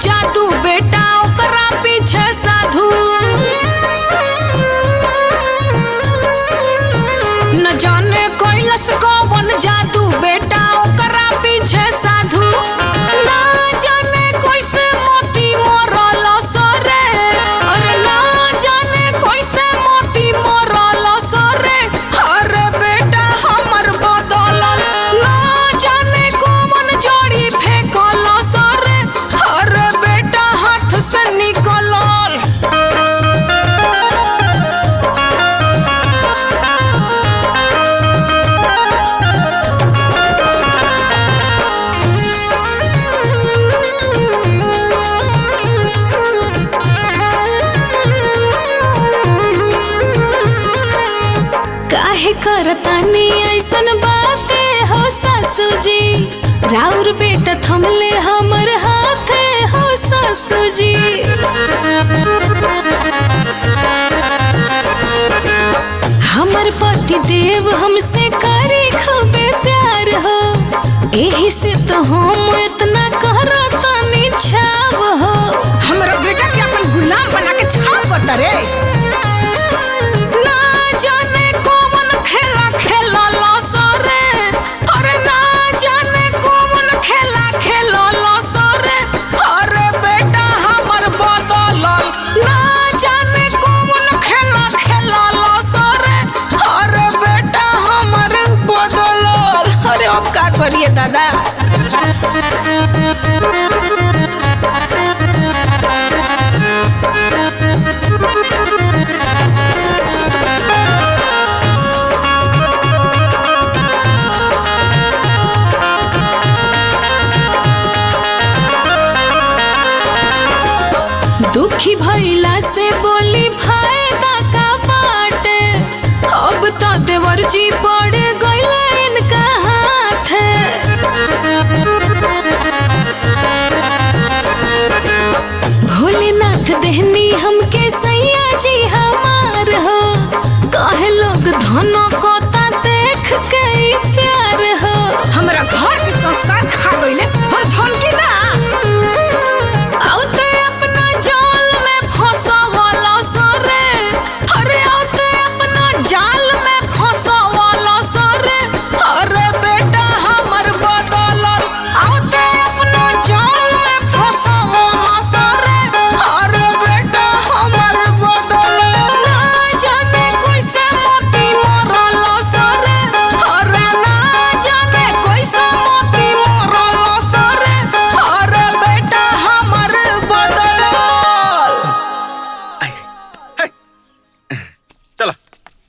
जादू बेटा ओकरा पीछे साधु। न जाने कैलस कौन जादू बेटा ओकरा पीछे साधु। ना जाने कैसे मोती मरल सरे, अरे ना जाने कैसे मोती मरल सरे। अरे बेटा हमर बदलल, ना जाने कौन जड़ी फेंकल सरे। अरे बेटा हाथ से निकलल। काहे करतानी ऐसन बाते हो सासू जी। राउर बेटा थमले हमर हाथे हो सासू जी। हमर पति देव हमसे करे खूबे प्यार हो। एही से तो हम इतना करतानी छाव हो। हमरा बेटा के अपन गुलाम बना के छाव करता रे। ना जाने कौन खेला खेलल सरे, अरे ना जाने कौन खेला खेलल सरे। अरे बेटा हमर बदलल, ना जाने कौन खेला खेलल सरे। अरे बेटा हमर बदलल। अरे अब का करिए दादा। दुखी भइला से बोली फायदा का बाटे। अब तो देवर जी पड़ गइले इनका हाथ। भोलेनाथ देहनी हमके सैया जी हमार हो। कहे लोग धनो कोता देख के प्यार हो। हमरा घर के संस्कार खा गइले